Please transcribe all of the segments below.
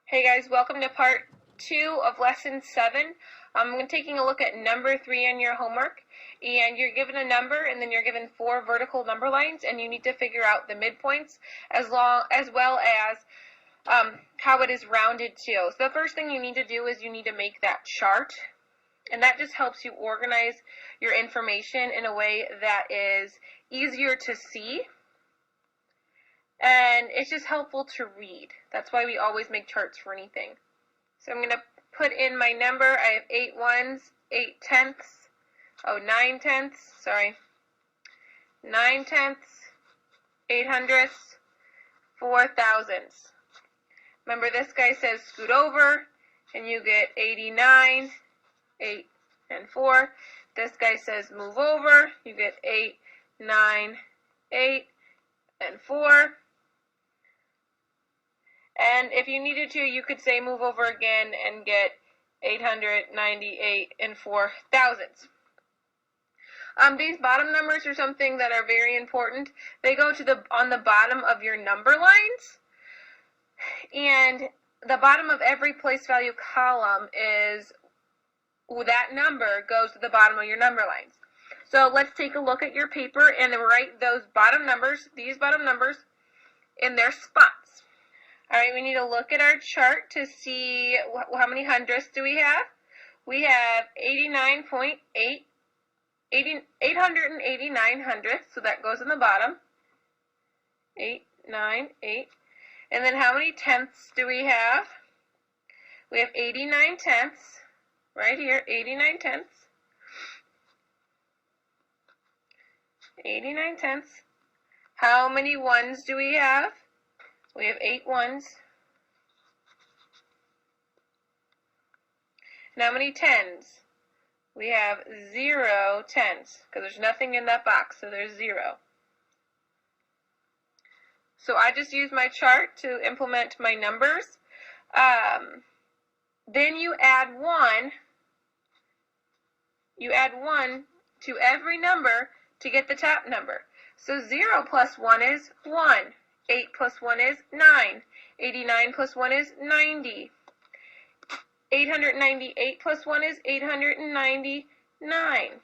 Hey guys, welcome to part 2 of lesson 7. I'm taking a look at number 3 on your homework, and you're given a number and then you're given 4 vertical number lines, and you need to figure out the midpoints as well as how it is rounded too. So the first thing you need to do is you need to make that chart, and that just helps you organize your information in a way that is easier to see. And it's just helpful to read. That's why we always make charts for anything. So I'm going to put in my number. I have 8 ones, 8 tenths, 9 tenths, 9 tenths, 8 hundredths, 4 thousandths. Remember, this guy says scoot over, and you get 89, 8 and 4. This guy says move over, you get 8, 9, 8 and 4. And if you needed to, you could say move over again and get 898 and 4 thousandths. These bottom numbers are something that are very important. They go to on the bottom of your number lines, and the bottom of every place value column is that number goes to the bottom of your number lines. So let's take a look at your paper and write these bottom numbers, in their spots. All right, we need to look at our chart to see how many hundredths do we have. We have 889 hundredths, so that goes in the bottom. 898. And then how many tenths do we have? We have 89 tenths, right here, 89 tenths. 89 tenths. How many ones do we have? We have 8 ones. And how many tens? We have 0 tens, because there's nothing in that box, so there's 0. So I just use my chart to implement my numbers. Then you add 1. You add 1 to every number to get the top number. So 0 plus 1 is 1. 8 plus 1 is 9. 89 plus 1 is 90. 898 plus 1 is 899.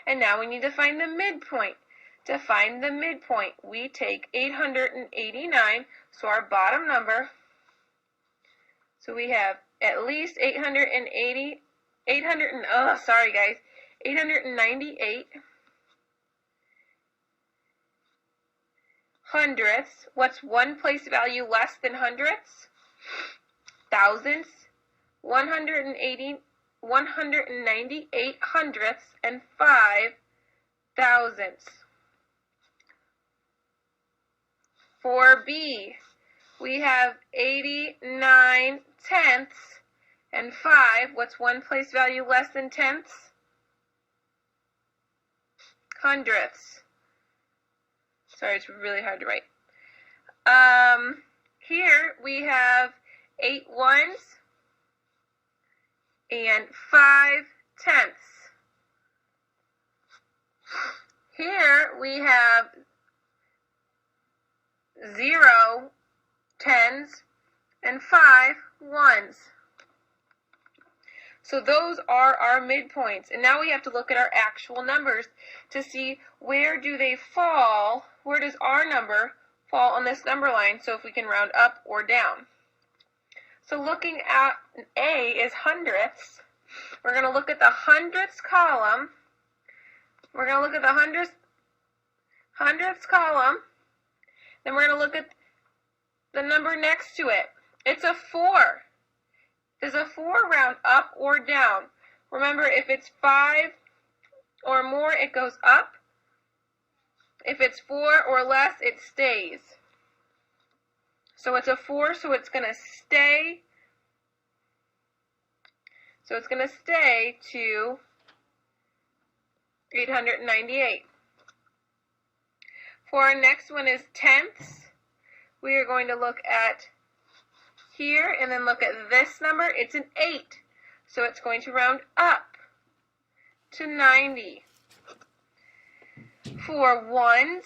And now we need to find the midpoint. To find the midpoint, we take 889, so our bottom number. So we have at least 898 hundredths. What's one place value less than hundredths? Thousandths. 198 hundredths and 5 thousandths. For B, we have 89 tenths and 5. What's one place value less than tenths? Hundredths. Sorry, it's really hard to write. Here we have 8 ones and 5 tenths. Here we have 0 tens and 5 ones. So those are our midpoints. And now we have to look at our actual numbers to see where do they fall, where does our number fall on this number line, so if we can round up or down. So looking at A is hundredths. We're going to look at the hundredths column. We're going to look at the hundredths column. Then we're going to look at the number next to it. It's a 4. Does a 4 round up or down? Remember, if it's 5 or more, it goes up. If it's 4 or less, it stays. So it's a 4, so it's going to stay. So it's going to stay to 898. For our next one is tenths. We are going to look at here and then look at this number. It's an 8, so it's going to round up to 90. For ones,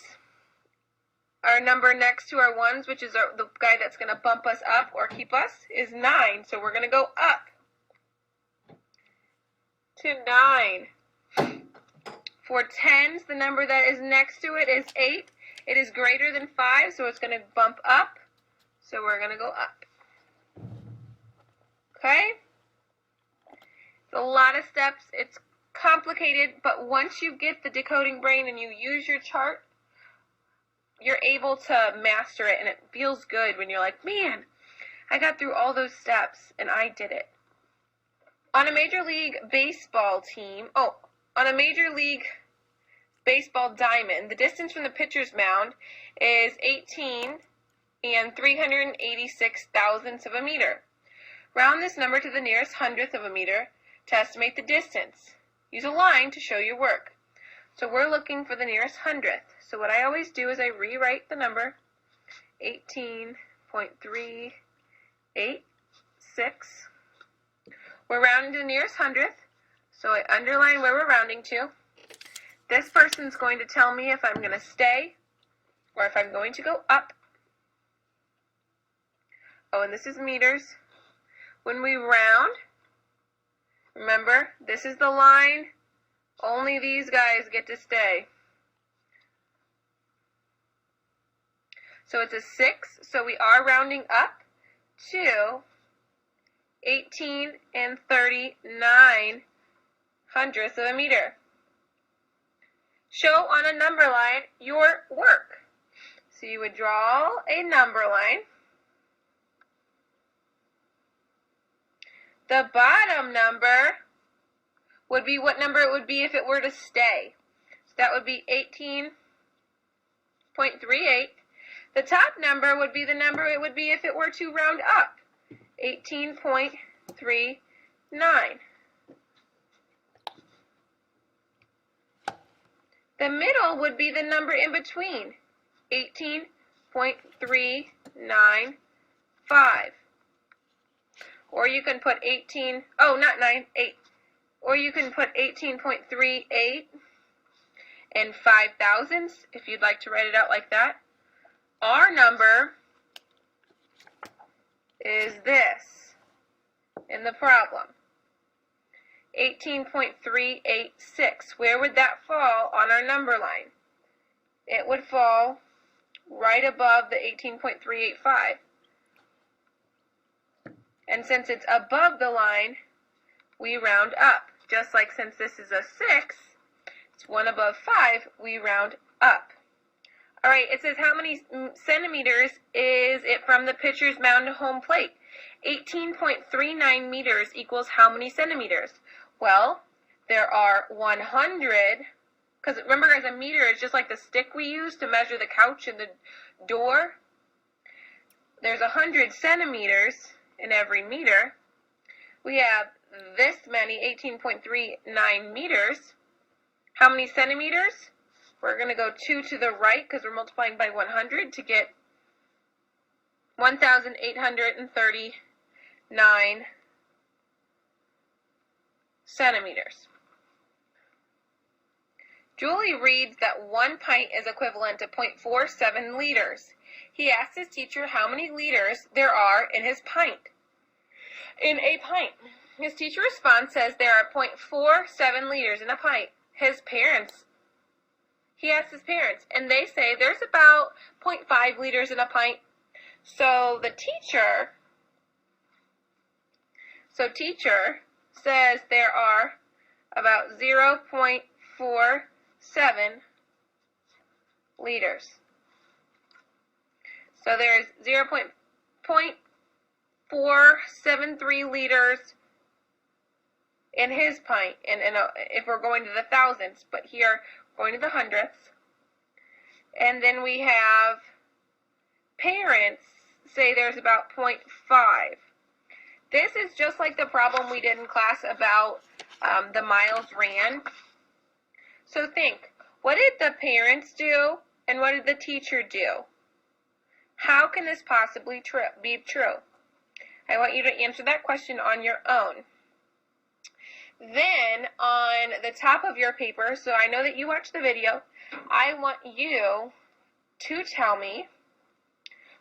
Our number next to our ones, which is the guy that's going to bump us up or keep us, is 9. So we're going to go up to 9. For tens, the number that is next to it is 8. It is greater than 5, so it's going to bump up. So we're going to go up. Okay? It's a lot of steps. It's complicated, but once you get the decoding brain and you use your chart, you're able to master it, and it feels good when you're like, man, I got through all those steps, and I did it. On a Major League Baseball team, on a Major League Baseball diamond, the distance from the pitcher's mound is 18 and 386 thousandths of a meter. Round this number to the nearest hundredth of a meter to estimate the distance. Use a line to show your work. So we're looking for the nearest hundredth. So what I always do is I rewrite the number 18.386. We're rounding to the nearest hundredth, so I underline where we're rounding to. This person's going to tell me if I'm going to stay or if I'm going to go up. Oh, and this is meters. When we round, remember, this is the line. Only these guys get to stay. So it's a 6, so we are rounding up to 18 and 39 hundredths of a meter. Show on a number line your work. So you would draw a number line. The bottom number would be what number it would be if it were to stay. So that would be 18.38. The top number would be the number it would be if it were to round up. 18.39. The middle would be the number in between. 18.395. Or you can put 8. Or you can put 18.38 and 5 thousandths if you'd like to write it out like that. Our number is this in the problem. 18.386. Where would that fall on our number line? It would fall right above the 18.385. And since it's above the line, we round up. Just like since this is a 6, it's 1 above 5, we round up. All right, it says how many centimeters is it from the pitcher's mound to home plate? 18.39 meters equals how many centimeters? Well, there are 100, because remember guys, a meter is just like the stick we use to measure the couch and the door. There's 100 centimeters in every meter. We have this many, 18.39 meters. How many centimeters? We're going to go 2 to the right because we're multiplying by 100 to get 1,839 centimeters. Julie reads that 1 pint is equivalent to 0.47 liters. He asks his teacher how many liters there are in his pint. In a pint. His teacher responds, says there are 0.47 liters in a pint. He asks his parents, and they say there's about 0.5 liters in a pint. So teacher says there are about 0.47 liters. So there's 0.473 liters in his pint, and if we're going to the thousandths, but here going to the hundredths. And then we have parents say there's about 0.5. This is just like the problem we did in class about the miles ran. So think, what did the parents do and what did the teacher do? How can this possibly be true? I want you to answer that question on your own. Then on the top of your paper, so I know that you watched the video, I want you to tell me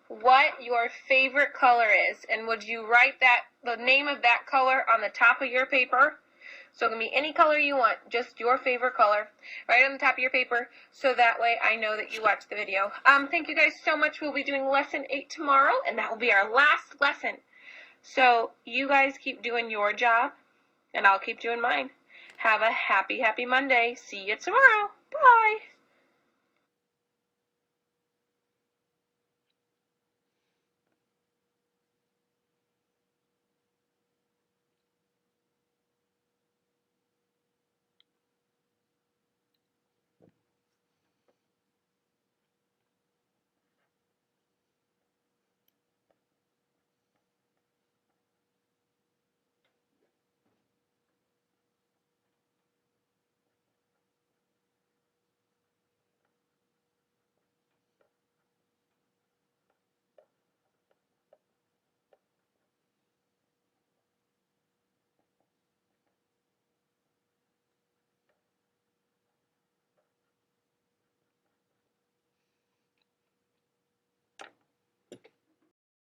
what your favorite color is, and would you write the name of that color on the top of your paper? So it can be any color you want, just your favorite color. Right on the top of your paper, so that way I know that you watched the video. Thank you guys so much. We'll be doing lesson 8 tomorrow, and that will be our last lesson. So you guys keep doing your job, and I'll keep doing mine. Have a happy, happy Monday. See you tomorrow. Bye.